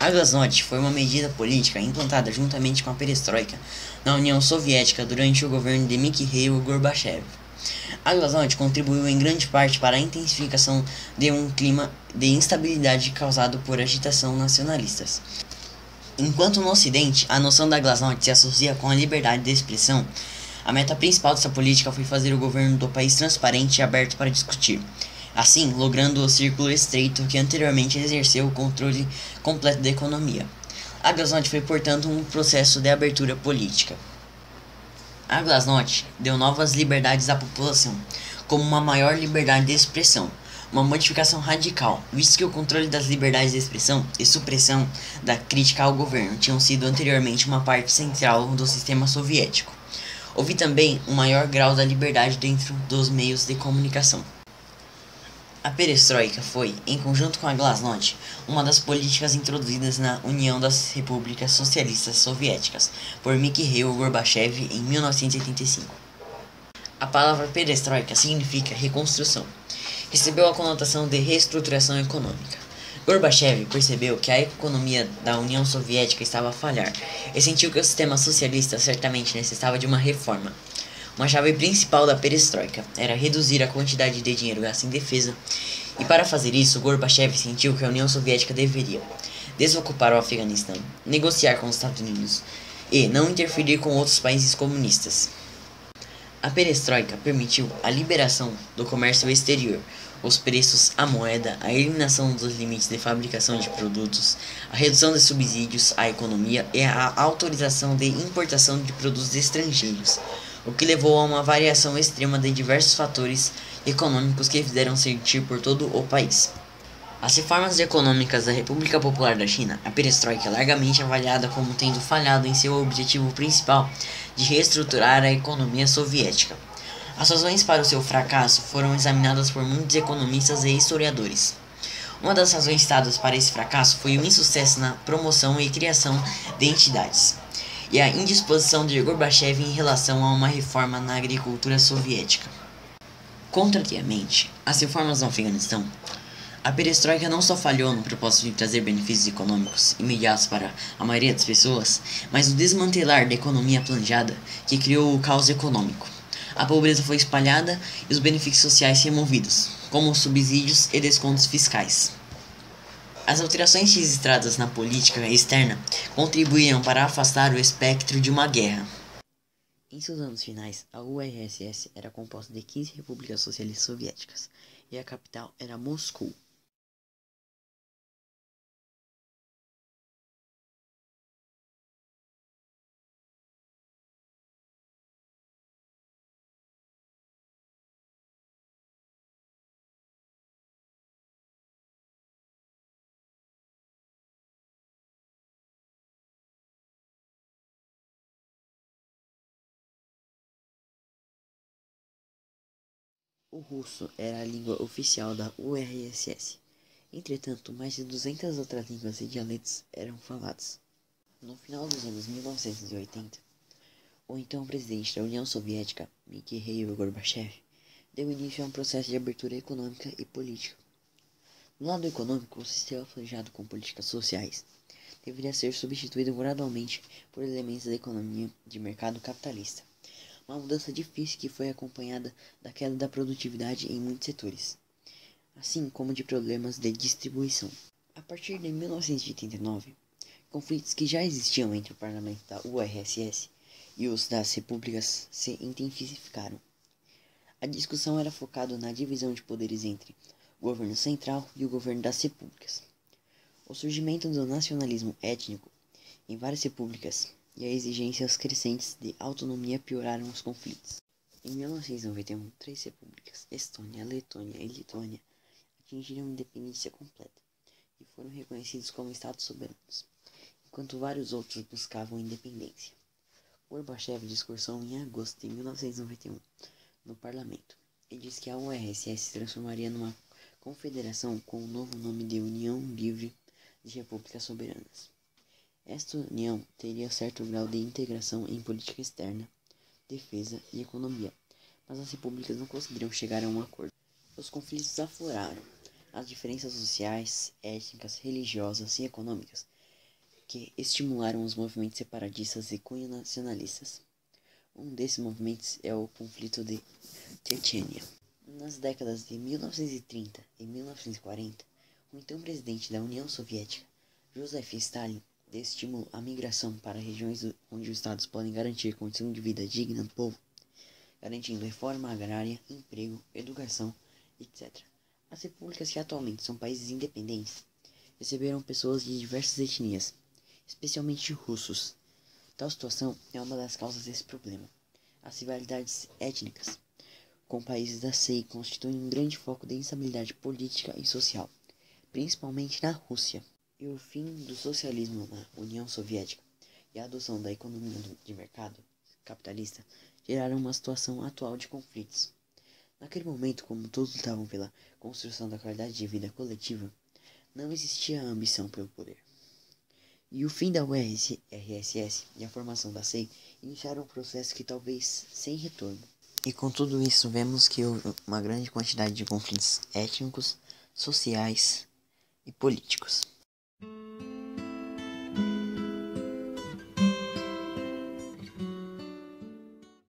A Glasnost foi uma medida política implantada juntamente com a Perestroika na União Soviética durante o governo de Mikhail Gorbachev. A Glasnost contribuiu em grande parte para a intensificação de um clima de instabilidade causado por agitação nacionalistas. Enquanto no Ocidente a noção da Glasnost se associa com a liberdade de expressão, a meta principal dessa política foi fazer o governo do país transparente e aberto para discutir, assim logrando o círculo estreito que anteriormente exerceu o controle completo da economia. A Glasnost foi, portanto, um processo de abertura política. A Glasnost deu novas liberdades à população, como uma maior liberdade de expressão, uma modificação radical, visto que o controle das liberdades de expressão e supressão da crítica ao governo tinham sido anteriormente uma parte central do sistema soviético. Houve também um maior grau da liberdade dentro dos meios de comunicação. A perestroika foi, em conjunto com a Glasnost, uma das políticas introduzidas na União das Repúblicas Socialistas Soviéticas por Mikhail Gorbachev em 1985. A palavra perestroika significa reconstrução. Recebeu a conotação de reestruturação econômica. Gorbachev percebeu que a economia da União Soviética estava a falhar e sentiu que o sistema socialista certamente necessitava de uma reforma. Uma chave principal da perestroika era reduzir a quantidade de dinheiro gasto em defesa, e para fazer isso, Gorbachev sentiu que a União Soviética deveria desocupar o Afeganistão, negociar com os Estados Unidos e não interferir com outros países comunistas. A perestroika permitiu a liberação do comércio exterior, os preços, a moeda, a eliminação dos limites de fabricação de produtos, a redução de subsídios à economia e a autorização de importação de produtos estrangeiros, o que levou a uma variação extrema de diversos fatores econômicos que fizeram sentir por todo o país. As reformas econômicas da República Popular da China, a perestroika é largamente avaliada como tendo falhado em seu objetivo principal de reestruturar a economia soviética. As razões para o seu fracasso foram examinadas por muitos economistas e historiadores. Uma das razões citadas para esse fracasso foi o insucesso na promoção e criação de entidades, e a indisposição de Gorbachev em relação a uma reforma na agricultura soviética. Contrariamente às reformas no Afeganistão, a perestroika não só falhou no propósito de trazer benefícios econômicos imediatos para a maioria das pessoas, mas no desmantelar da economia planejada que criou o caos econômico. A pobreza foi espalhada e os benefícios sociais removidos, como os subsídios e descontos fiscais. As alterações registradas na política externa contribuíram para afastar o espectro de uma guerra. Em seus anos finais, a URSS era composta de 15 repúblicas socialistas soviéticas e a capital era Moscou. O russo era a língua oficial da URSS. Entretanto, mais de 200 outras línguas e dialetos eram falados. No final dos anos 1980, o então presidente da União Soviética, Mikhail Gorbachev, deu início a um processo de abertura econômica e política. No lado econômico, o sistema planejado com políticas sociais deveria ser substituído gradualmente por elementos da economia de mercado capitalista. Uma mudança difícil que foi acompanhada da queda da produtividade em muitos setores, assim como de problemas de distribuição. A partir de 1989, conflitos que já existiam entre o parlamento da URSS e os das repúblicas se intensificaram. A discussão era focada na divisão de poderes entre o governo central e o governo das repúblicas. O surgimento do nacionalismo étnico em várias repúblicas e as exigências crescentes de autonomia pioraram os conflitos. Em 1991, 3 repúblicas, Estônia, Letônia e Lituânia, atingiram independência completa e foram reconhecidos como estados soberanos, enquanto vários outros buscavam independência. Gorbachev discursou em agosto de 1991 no parlamento e disse que a URSS se transformaria numa confederação com o novo nome de União Livre de Repúblicas Soberanas. Esta união teria certo grau de integração em política externa, defesa e economia, mas as repúblicas não conseguiram chegar a um acordo. Os conflitos afloraram. As diferenças sociais, étnicas, religiosas e econômicas que estimularam os movimentos separatistas e cunho-nacionalistas. Um desses movimentos é o conflito de Chechênia. Nas décadas de 1930 e 1940, o então presidente da União Soviética, Joseph Stalin, deu estímulo à migração para regiões onde os estados podem garantir condição de vida digna do povo, garantindo reforma agrária, emprego, educação, etc. As repúblicas que atualmente são países independentes receberam pessoas de diversas etnias, especialmente russos. Tal situação é uma das causas desse problema. As rivalidades étnicas com países da CEI constituem um grande foco de instabilidade política e social, principalmente na Rússia. E o fim do socialismo na União Soviética e a adoção da economia de mercado capitalista geraram uma situação atual de conflitos. Naquele momento, como todos lutavam pela construção da qualidade de vida coletiva, não existia a ambição pelo poder. E o fim da URSS e a formação da CEI iniciaram um processo que talvez sem retorno. E com tudo isso, vemos que houve uma grande quantidade de conflitos étnicos, sociais e políticos.